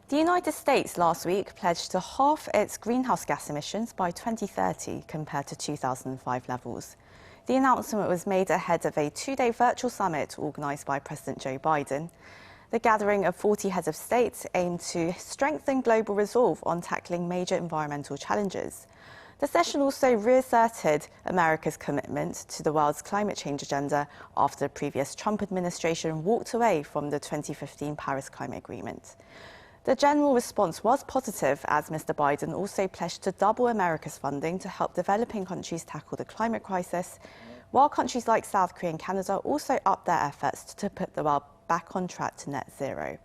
The United States last week pledged to halve its greenhouse gas emissions by 2030 compared to 2005 levels. The announcement was made ahead of a two-day virtual summit organised by President Joe Biden. The gathering of 40 heads of state aimed to strengthen global resolve on tackling major environmental challenges. The session also reasserted America's commitment to the world's climate change agenda after the previous Trump administration walked away from the 2015 Paris Climate Agreement. The general response was positive, as Mr. Biden also pledged to double America's funding to help developing countries tackle the climate crisis, while countries like South Korea and Canada also upped their efforts to put the world back on track to net zero.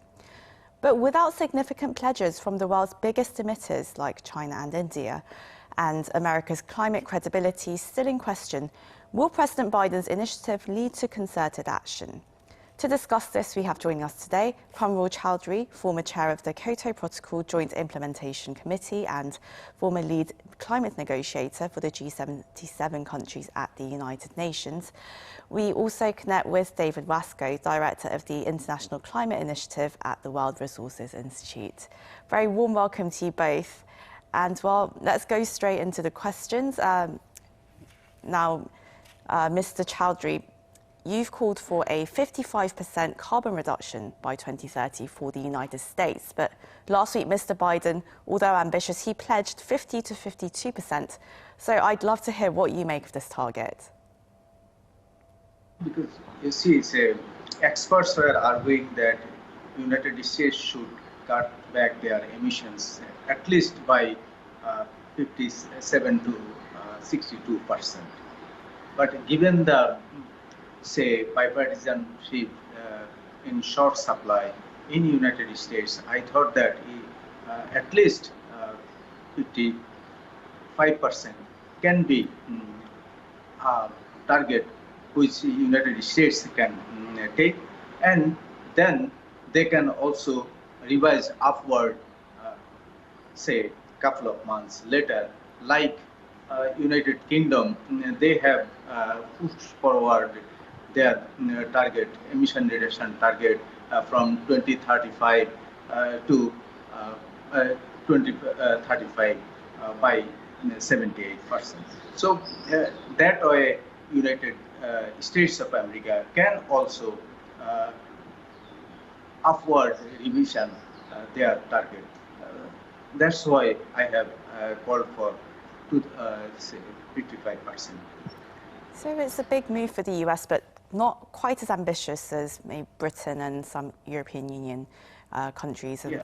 But without significant pledges from the world's biggest emitters like China and India, and America's climate credibility still in question, will President Biden's initiative lead to concerted action? To discuss this, we have joining us today Kamrul Chowdhury, former chair of the Kyoto Protocol Joint Implementation Committee and former lead climate negotiator for the G77 countries at the United Nations. We also connect with David Wasco, director of the International Climate Initiative at the World Resources Institute. Very warm welcome to you both. And well, let's go straight into the questions. Mr. Chowdhury, you've called for a 55% carbon reduction by 2030 for the United States. But last week, Mr. Biden, although ambitious, he pledged 50 to 52%. So I'd love to hear what you make of this target. Because you see, experts were arguing that United States should cut back their emissions at least by 57 to 62%. But given the bipartisanship in short supply in United States, I thought that at least 55% can be a target which United States can take, and then they can also revise upward, couple of months later, like United Kingdom. They have pushed forward their emission reduction target from 2035 to 2035 by 78%. So that way, United States of America can also upward revision their target. That's why I have called for 55%. So it's a big move for the US, but not quite as ambitious as maybe Britain and some European Union countries. And, yeah.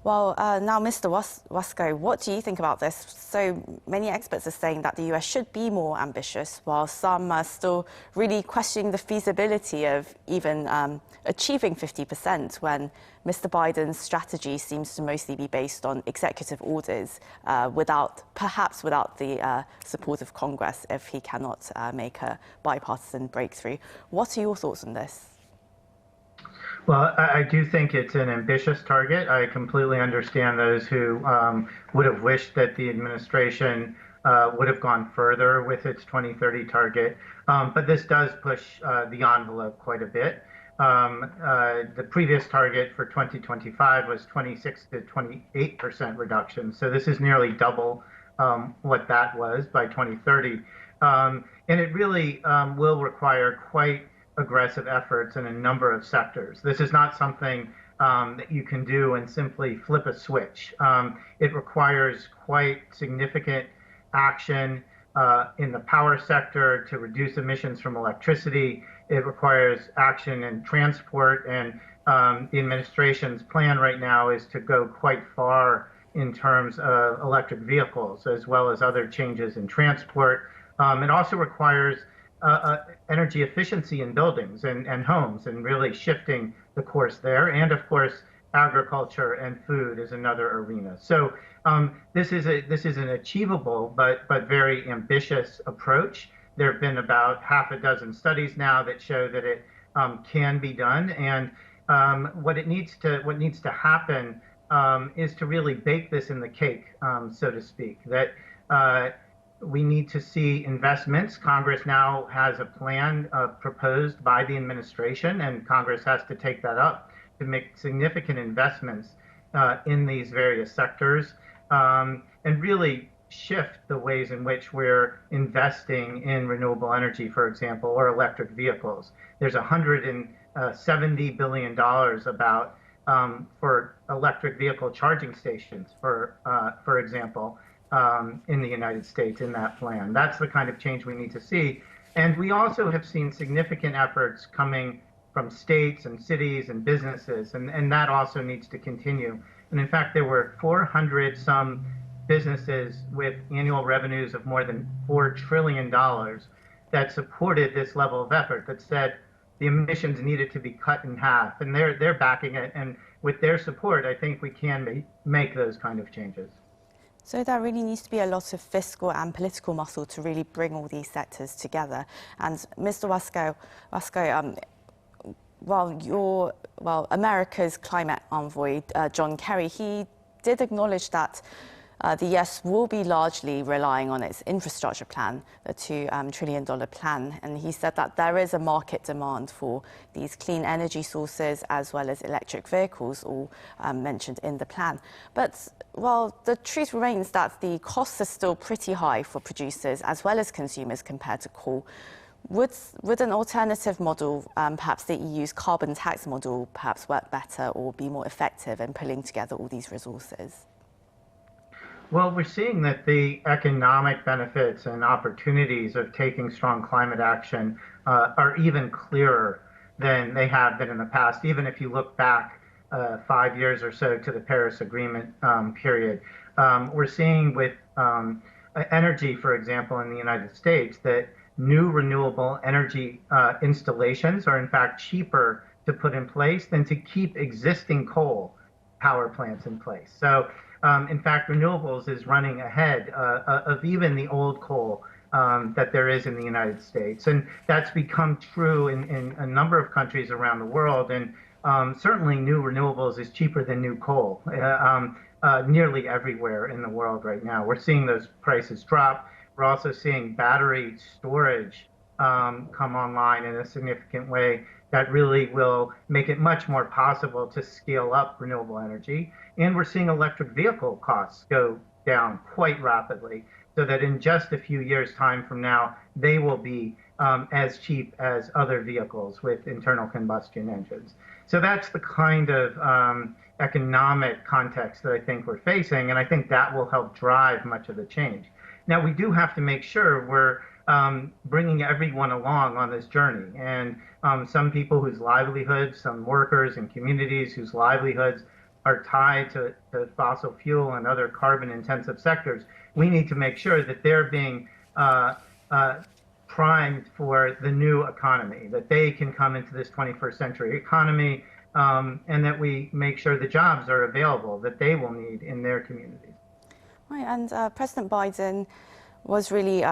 Well, now, Mr. Wasco, what do you think about this? So many experts are saying that the US should be more ambitious, while some are still really questioning the feasibility of even achieving 50% when Mr. Biden's strategy seems to mostly be based on executive orders, perhaps without the support of Congress if he cannot make a bipartisan breakthrough. What are your thoughts on this? Well, I do think it's an ambitious target. I completely understand those who would have wished that the administration would have gone further with its 2030 target. But this does push the envelope quite a bit. The previous target for 2025 was 26 to 28% reduction. So this is nearly double what that was by 2030. And it really will require quite aggressive efforts in a number of sectors. This is not something that you can do and simply flip a switch. It requires quite significant action in the power sector to reduce emissions from electricity. It requires action in transport, and the administration's plan right now is to go quite far in terms of electric vehicles, as well as other changes in transport. It also requires energy efficiency in buildings and homes, and really shifting the course there. And of course, agriculture and food is another arena. So this is an achievable but very ambitious approach. There have been about half a dozen studies now that show that it can be done. And what needs to happen is to really bake this in the cake, so to speak. That we need to see investments. Congress now has a plan proposed by the administration, and Congress has to take that up to make significant investments in these various sectors, and really shift the ways in which we're investing in renewable energy, for example, or electric vehicles. There's $170 billion about for electric vehicle charging stations, for example, in the United States in that plan. That's the kind of change we need to see. And we also have seen significant efforts coming from states and cities and businesses, and that also needs to continue. And in fact, there were 400 some businesses with annual revenues of more than $4 trillion that supported this level of effort, that said the emissions needed to be cut in half, and they're backing it. And with their support, I think we can make those kind of changes. So there really needs to be a lot of fiscal and political muscle to really bring all these sectors together. And Mr. Wasco, America's climate envoy, John Kerry, he did acknowledge that the US will be largely relying on its infrastructure plan, the $2 trillion plan. And he said that there is a market demand for these clean energy sources as well as electric vehicles, all mentioned in the plan. But, well, the truth remains that the costs are still pretty high for producers as well as consumers compared to coal. Would an alternative model, perhaps the EU's carbon tax model, perhaps work better or be more effective in pulling together all these resources? Well, we're seeing that the economic benefits and opportunities of taking strong climate action are even clearer than they have been in the past, even if you look back 5 years or so to the Paris Agreement period. We're seeing with energy, for example, in the United States, that new renewable energy installations are in fact cheaper to put in place than to keep existing coal power plants in place. So in fact, renewables is running ahead of even the old coal that there is in the United States. And that's become true in a number of countries around the world. And certainly new renewables is cheaper than new coal nearly everywhere in the world right now. We're seeing those prices drop. We're also seeing battery storage come online in a significant way that really will make it much more possible to scale up renewable energy. And we're seeing electric vehicle costs go down quite rapidly, so that in just a few years' time from now, they will be as cheap as other vehicles with internal combustion engines. So that's the kind of economic context that I think we're facing, and I think that will help drive much of the change. Now, we do have to make sure we're bringing everyone along on this journey. And some people whose livelihoods, some workers and communities whose livelihoods are tied to fossil fuel and other carbon-intensive sectors, we need to make sure that they're being primed for the new economy, that they can come into this 21st century economy, and that we make sure the jobs are available that they will need in their communities. Right, and President Biden was really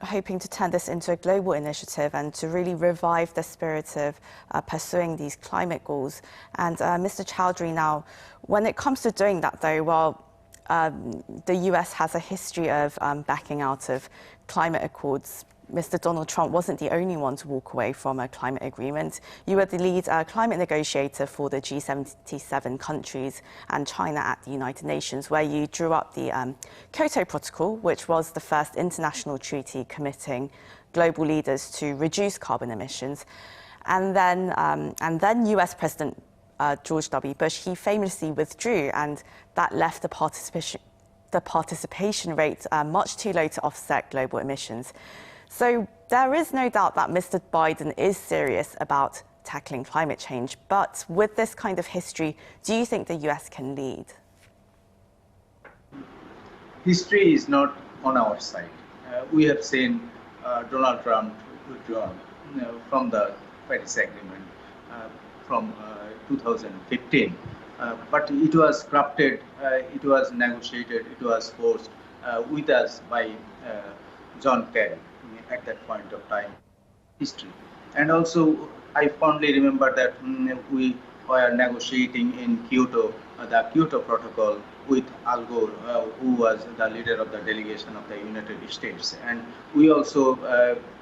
hoping to turn this into a global initiative and to really revive the spirit of pursuing these climate goals. And Mr. Chowdhury, now, when it comes to doing that, though, well, the US has a history of backing out of climate accords. Mr. Donald Trump wasn't the only one to walk away from a climate agreement. You were the lead climate negotiator for the G77 countries and China at the United Nations, where you drew up the Kyoto Protocol, which was the first international treaty committing global leaders to reduce carbon emissions. And then US President George W. Bush, he famously withdrew, and that left the participation rate much too low to offset global emissions. So there is no doubt that Mr. Biden is serious about tackling climate change. But with this kind of history, do you think the US can lead? History is not on our side. We have seen Donald Trump withdraw from the Paris Agreement from 2015. But it was crafted, it was negotiated, it was forced with us by John Kerry at that point of time history. And also I fondly remember that we were negotiating in Kyoto, the Kyoto Protocol with Al Gore, who was the leader of the delegation of the United States. And we also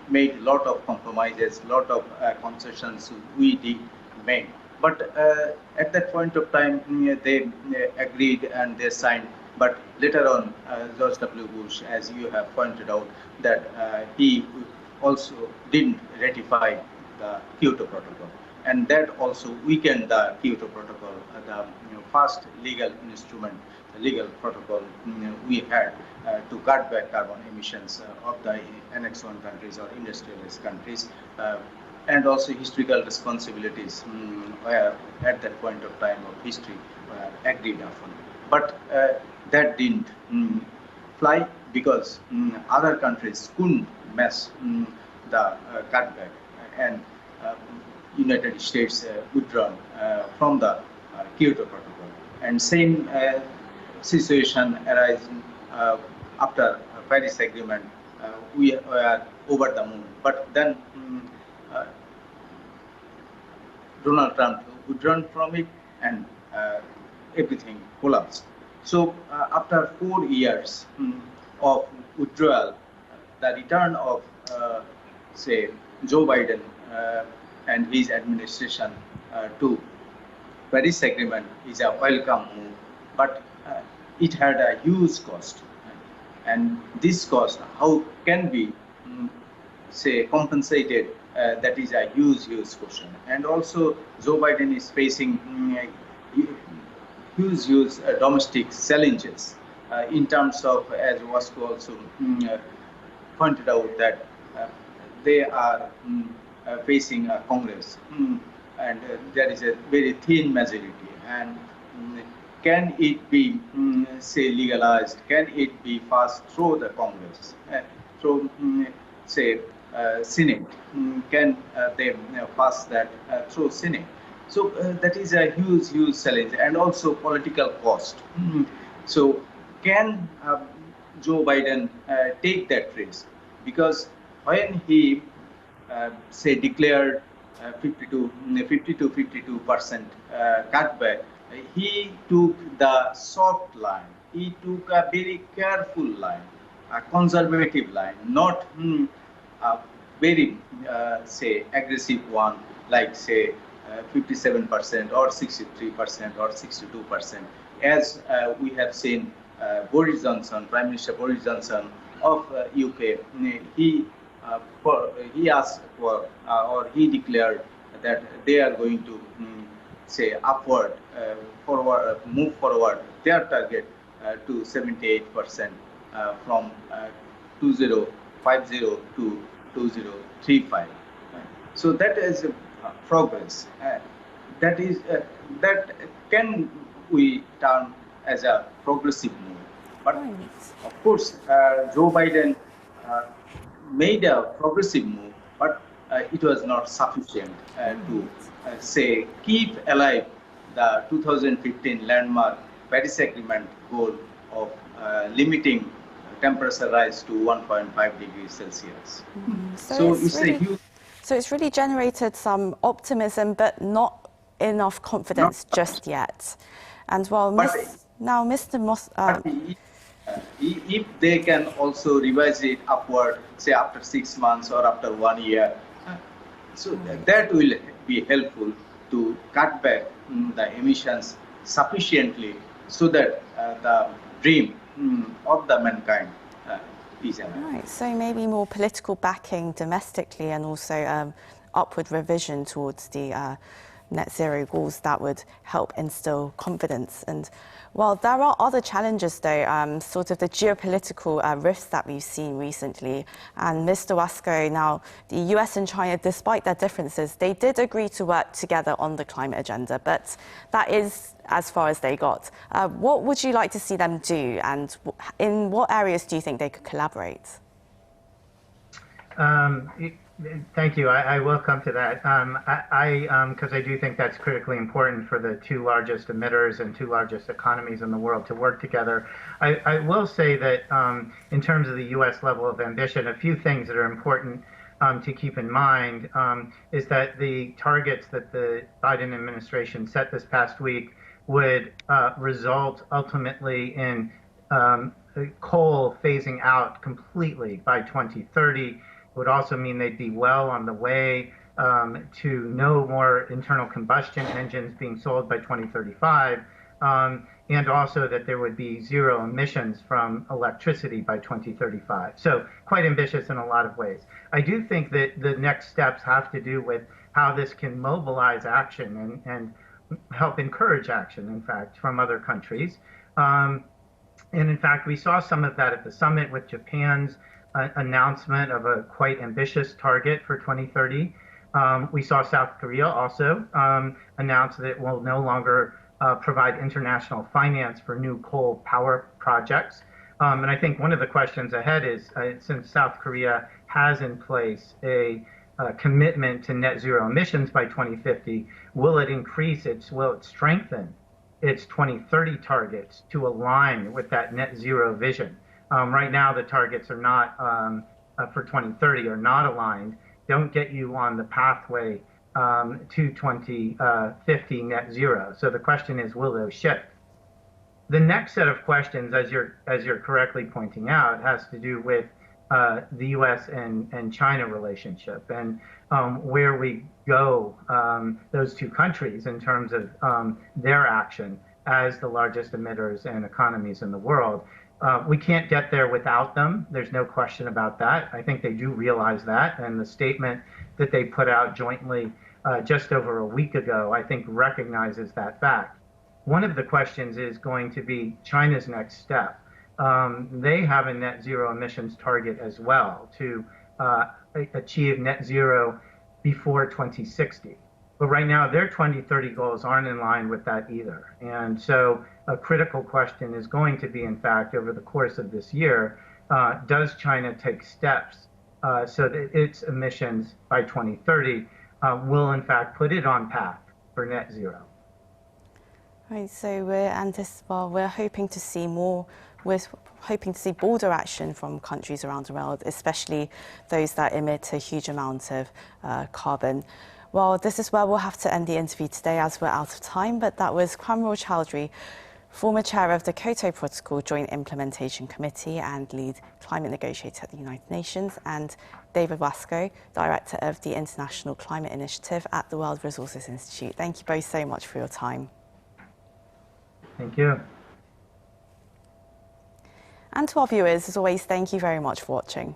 made a lot of compromises, a lot of concessions we did make But at that point of time, they agreed and they signed. But later on, George W. Bush, as you have pointed out, that he also didn't ratify the Kyoto Protocol. And that also weakened the Kyoto Protocol, the first legal instrument, the legal protocol we had to cut back carbon emissions of the Annex 1 countries or industrialized countries. And also historical responsibilities were at that point of time of history agreed upon. But that didn't fly because other countries couldn't match the cutback, and United States withdrawn from the Kyoto Protocol. And same situation arising after Paris Agreement. We were over the moon, but then Donald Trump withdrawn from it, and everything collapsed. So after 4 years of withdrawal, the return of, say, Joe Biden and his administration to Paris Agreement is a welcome move, but it had a huge cost. And this cost, how can be, say, compensated? That is a huge question. And also, Joe Biden is facing huge domestic challenges in terms of, as Wasco also pointed out, that they are facing a Congress, and there is a very thin majority. And can it be, say, legalized? Can it be passed through the Congress, through, say, Senate? Can they pass that through Senate? So that is a huge challenge, and also political cost. So can Joe Biden take that risk? Because when he say declared 52% cutback, he took the soft line. He took a very careful line, a conservative line, not a very say aggressive one, like say 57% or 63% or 62%, as we have seen Boris Johnson, Prime Minister Boris Johnson of UK, he asked for or he declared that they are going to say upward, move forward their target to 78% from 2050 to 2035. So that is progress. That can we term as a progressive move. But of course, Joe Biden made a progressive move, but it was not sufficient to say keep alive the 2015 landmark Paris Agreement goal of limiting temperature rise to 1.5 degrees Celsius. So it's really generated some optimism, but not enough confidence just yet. And well, now Mr. Moss. If they can also revise it upward, say after 6 months or after 1 year, so that will be helpful to cut back the emissions sufficiently so that the dream of the mankind is alive. Right, so maybe more political backing domestically and also upward revision towards the net zero goals that would help instill confidence. And well, there are other challenges though, sort of the geopolitical rifts that we've seen recently. And Mr. Wasco, now the US and China, despite their differences, they did agree to work together on the climate agenda, but that is as far as they got. What would you like to see them do, and in what areas do you think they could collaborate? Thank you. I will come to that. Because I do think that's critically important for the two largest emitters and two largest economies in the world to work together. I will say that in terms of the U.S. level of ambition, a few things that are important to keep in mind is that the targets that the Biden administration set this past week would result ultimately in coal phasing out completely by 2030. Would also mean they'd be well on the way to no more internal combustion engines being sold by 2035, and also that there would be zero emissions from electricity by 2035. So quite ambitious in a lot of ways. I do think that the next steps have to do with how this can mobilize action and help encourage action, in fact, from other countries. And in fact, we saw some of that at the summit with Japan's announcement of a quite ambitious target for 2030. We saw South Korea also announce that it will no longer provide international finance for new coal power projects. And I think one of the questions ahead is, since South Korea has in place a commitment to net zero emissions by 2050, will it strengthen its 2030 targets to align with that net zero vision? Right now, the targets are not, for 2030 are not aligned, don't get you on the pathway to 2050 net zero. So the question is, will those shift? The next set of questions, as you're correctly pointing out, has to do with the U.S. and China relationship and where we go, those two countries, in terms of their action as the largest emitters and economies in the world. We can't get there without them. There's no question about that. I think they do realize that, and the statement that they put out jointly just over a week ago, I think, recognizes that fact. One of the questions is going to be China's next step. They have a net zero emissions target as well to achieve net zero before 2060. But right now, their 2030 goals aren't in line with that either. And so a critical question is going to be, in fact, over the course of this year, does China take steps so that its emissions by 2030 will, in fact, put it on path for net zero? Right, so we're hoping to see more. We're hoping to see bolder action from countries around the world, especially those that emit a huge amount of carbon. Well, this is where we'll have to end the interview today, as we're out of time. But that was Kwamrul Chowdhury, former chair of the Kyoto Protocol Joint Implementation Committee and lead climate negotiator at the United Nations, and David Wasco, director of the International Climate Initiative at the World Resources Institute. Thank you both so much for your time. Thank you. And to our viewers, as always, thank you very much for watching.